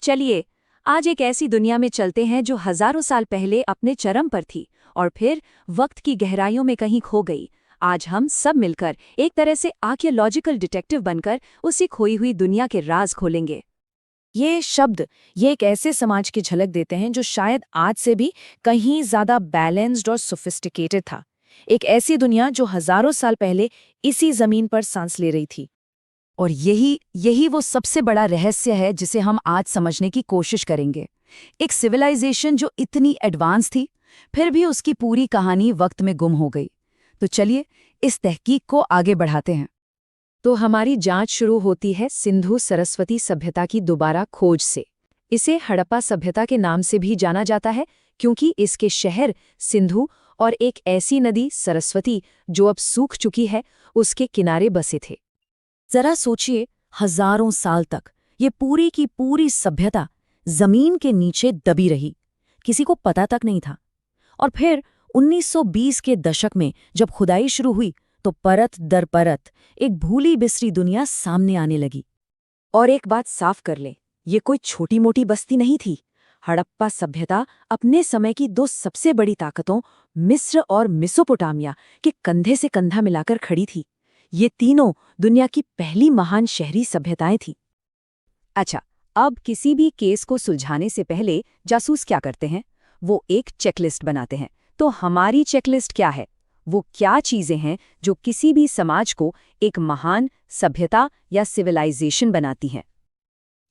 चलिए आज एक ऐसी दुनिया में चलते हैं जो हजारों साल पहले अपने चरम पर थी और फिर वक्त की गहराइयों में कहीं खो गई। आज हम सब मिलकर एक तरह से आर्कियोलॉजिकल डिटेक्टिव बनकर उसी खोई हुई दुनिया के राज खोलेंगे। ये शब्द ये एक ऐसे समाज की झलक देते हैं जो शायद आज से भी कहीं ज्यादा बैलेंस्ड और सोफिस्टिकेटेड था। एक ऐसी दुनिया जो हजारों साल पहले इसी जमीन पर सांस ले रही थी। और यही वो सबसे बड़ा रहस्य है जिसे हम आज समझने की कोशिश करेंगे। एक सिविलाइजेशन जो इतनी एडवांस थी फिर भी उसकी पूरी कहानी वक्त में गुम हो गई। तो चलिए इस तहकीक को आगे बढ़ाते हैं। तो हमारी जांच शुरू होती है सिंधु सरस्वती सभ्यता की दोबारा खोज से। इसे हड़प्पा सभ्यता के नाम से भी जाना जाता है क्योंकि इसके शहर सिंधु और एक ऐसी नदी सरस्वती जो अब सूख चुकी है उसके किनारे बसे थे। जरा सोचिए, हजारों साल तक ये पूरी की पूरी सभ्यता जमीन के नीचे दबी रही, किसी को पता तक नहीं था। और फिर 1920 के दशक में जब खुदाई शुरू हुई तो परत दर परत एक भूली बिसरी दुनिया सामने आने लगी। और एक बात साफ कर ले, ये कोई छोटी मोटी बस्ती नहीं थी। हड़प्पा सभ्यता अपने समय की दो सबसे बड़ी ताकतों मिस्र और मेसोपोटामिया के कंधे से कंधा मिलाकर खड़ी थी। ये तीनों दुनिया की पहली महान शहरी सभ्यताएं थीं। अच्छा, अब किसी भी केस को सुलझाने से पहले जासूस क्या करते हैं? वो एक चेकलिस्ट बनाते हैं। तो हमारी चेकलिस्ट क्या है? वो क्या चीजें हैं जो किसी भी समाज को एक महान सभ्यता या सिविलाइजेशन बनाती हैं?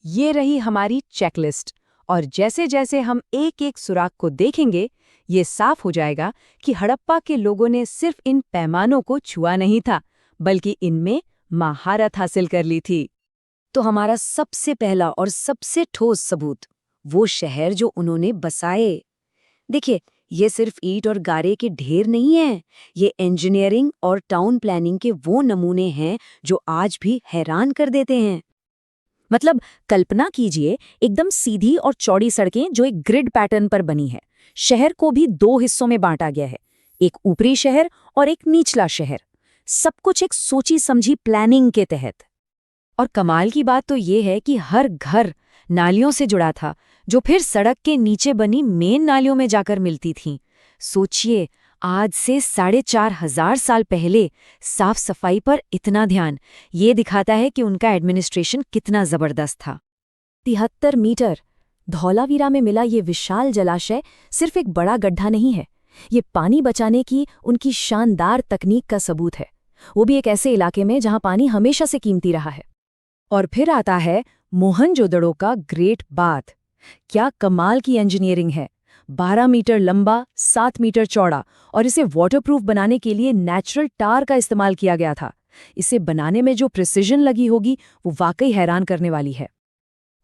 ये रही हमारी चेकलिस्ट। और जैसे जैसे हम एक एक सुराग को देखेंगे ये साफ हो जाएगा कि हड़प्पा के लोगों ने सिर्फ इन पैमानों को छुआ नहीं था बल्कि इनमें महारत हासिल कर ली थी। तो हमारा सबसे पहला और सबसे ठोस सबूत वो शहर जो उन्होंने बसाए। देखिए, ये सिर्फ ईंट और गारे के ढेर नहीं है, ये इंजीनियरिंग और टाउन प्लानिंग के वो नमूने हैं जो आज भी हैरान कर देते हैं। मतलब कल्पना कीजिए, एकदम सीधी और चौड़ी सड़कें जो एक ग्रिड पैटर्न पर बनी है। शहर को भी दो हिस्सों में बांटा गया है, एक ऊपरी शहर और एक निचला शहर। सब कुछ एक सोची समझी प्लानिंग के तहत। और कमाल की बात तो ये है कि हर घर नालियों से जुड़ा था जो फिर सड़क के नीचे बनी मेन नालियों में जाकर मिलती थीं। सोचिए, आज से 4,500 साल पहले साफ सफाई पर इतना ध्यान, ये दिखाता है कि उनका एडमिनिस्ट्रेशन कितना जबरदस्त था। 73 मीटर धौलावीरा में मिला ये विशाल जलाशय सिर्फ एक बड़ा गड्ढा नहीं है, ये पानी बचाने की उनकी शानदार तकनीक का सबूत है, वो भी एक ऐसे इलाके में जहां पानी हमेशा से कीमती रहा है। और फिर आता है मोहनजोदड़ो का ग्रेट बाथ। क्या कमाल की इंजीनियरिंग है! 12 मीटर लंबा, 7 मीटर चौड़ा, और इसे वाटरप्रूफ बनाने के लिए नेचुरल टार का इस्तेमाल किया गया था। इसे बनाने में जो प्रिसिजन लगी होगी वो वाकई हैरान करने वाली है।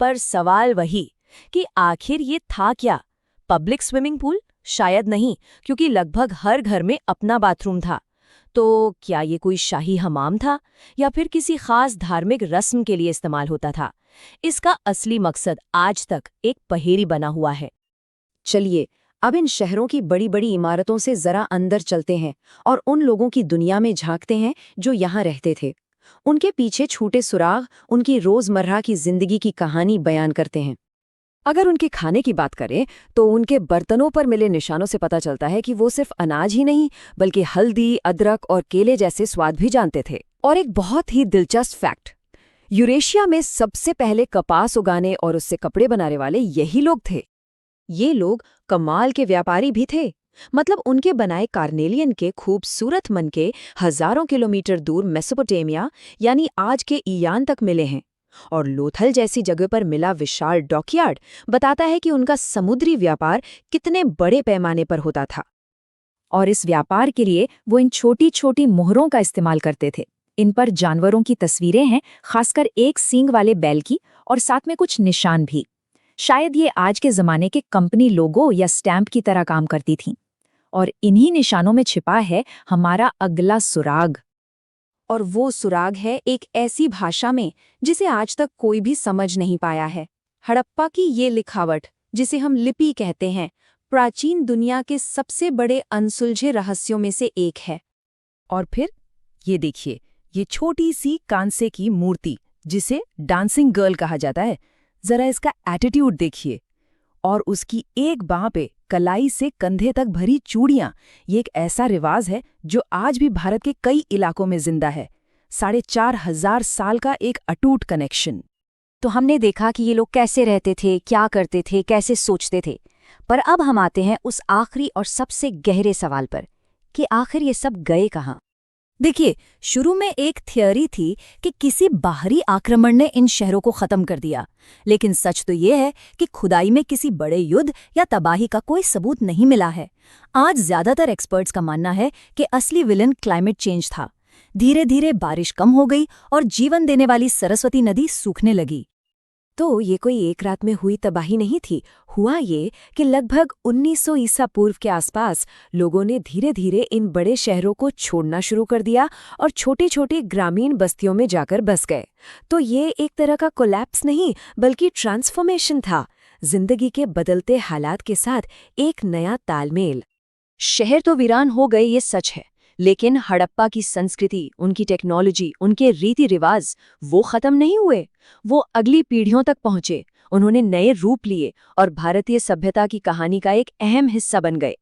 पर सवाल वही कि आखिर ये था क्या? Public swimming pool? शायद नहीं, क्योंकि लगभग हर घर में अपना बाथरूम था। तो क्या ये कोई शाही हमाम था या फिर किसी खास धार्मिक रस्म के लिए इस्तेमाल होता था? इसका असली मकसद आज तक एक पहेली बना हुआ है। चलिए अब इन शहरों की बड़ी बड़ी इमारतों से जरा अंदर चलते हैं और उन लोगों की दुनिया में झांकते हैं जो यहाँ रहते थे। उनके पीछे छूटे सुराग उनकी रोजमर्रा की जिंदगी की कहानी बयान करते हैं। अगर उनके खाने की बात करें तो उनके बर्तनों पर मिले निशानों से पता चलता है कि वो सिर्फ अनाज ही नहीं बल्कि हल्दी, अदरक और केले जैसे स्वाद भी जानते थे। और एक बहुत ही दिलचस्प फैक्ट, यूरेशिया में सबसे पहले कपास उगाने और उससे कपड़े बनाने वाले यही लोग थे। ये लोग कमाल के व्यापारी भी थे। मतलब उनके बनाए कार्नेलियन के खूबसूरत मनके हजारों किलोमीटर दूर मेसोपोटामिया यानी आज के ईरान तक मिले हैं। और लोथल जैसी जगह पर मिला विशाल डॉकयार्ड बताता है कि उनका समुद्री व्यापार कितने बड़े पैमाने पर होता था। और इस व्यापार के लिए वो इन छोटी छोटी मोहरों का इस्तेमाल करते थे। इन पर जानवरों की तस्वीरें हैं, खासकर एक सींग वाले बैल की, और साथ में कुछ निशान भी। शायद ये आज के जमाने के कंपनी लोगो या स्टैंप की तरह काम करती थीं। और इन्हीं निशानों में छिपा है हमारा अगला सुराग। और वो सुराग है एक ऐसी भाषा में जिसे आज तक कोई भी समझ नहीं पाया है। हड़प्पा की ये लिखावट, जिसे हम लिपि कहते हैं, प्राचीन दुनिया के सबसे बड़े अनसुलझे रहस्यों में से एक है। और फिर ये देखिए, ये छोटी सी कांसे की मूर्ति जिसे डांसिंग गर्ल कहा जाता है, जरा इसका एटीट्यूड देखिए। और उसकी एक बाह पे कलाई से कंधे तक भरी चूड़ियां, ये एक ऐसा रिवाज है जो आज भी भारत के कई इलाकों में जिंदा है। 4,500 साल का एक अटूट कनेक्शन। तो हमने देखा कि ये लोग कैसे रहते थे, क्या करते थे, कैसे सोचते थे। पर अब हम आते हैं उस आखिरी और सबसे गहरे सवाल पर कि आखिर ये सब गए कहाँ। देखिए, शुरू में एक थियोरी थी कि किसी बाहरी आक्रमण ने इन शहरों को खत्म कर दिया, लेकिन सच तो ये है कि खुदाई में किसी बड़े युद्ध या तबाही का कोई सबूत नहीं मिला है। आज ज्यादातर एक्सपर्ट्स का मानना है कि असली विलन क्लाइमेट चेंज था। धीरे धीरे बारिश कम हो गई और जीवन देने वाली सरस्वती नदी सूखने लगी। तो ये कोई एक रात में हुई तबाही नहीं थी। हुआ ये कि लगभग 1900 ईसा पूर्व के आसपास लोगों ने धीरे धीरे इन बड़े शहरों को छोड़ना शुरू कर दिया और छोटी छोटी ग्रामीण बस्तियों में जाकर बस गए। तो ये एक तरह का कोलैप्स नहीं, बल्कि ट्रांसफॉर्मेशन था, जिंदगी के बदलते हालात के साथ एक नया तालमेल। शहर तो वीरान हो गए, ये सच है, लेकिन हड़प्पा की संस्कृति, उनकी टेक्नोलॉजी, उनके रीति रिवाज वो खत्म नहीं हुए। वो अगली पीढ़ियों तक पहुंचे, उन्होंने नए रूप लिए और भारतीय सभ्यता की कहानी का एक अहम हिस्सा बन गए।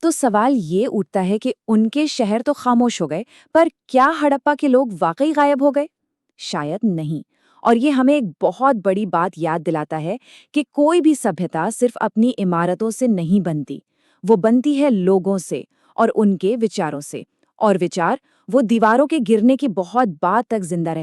तो सवाल ये उठता है कि उनके शहर तो खामोश हो गए, पर क्या हड़प्पा के लोग वाकई गायब हो गए? शायद नहीं। और ये हमें एक बहुत बड़ी बात याद दिलाता है कि कोई भी सभ्यता सिर्फ अपनी इमारतों से नहीं बनती, वो बनती है लोगों से और उनके विचारों से। और विचार वो दीवारों के गिरने की बहुत बाद तक जिंदा रहते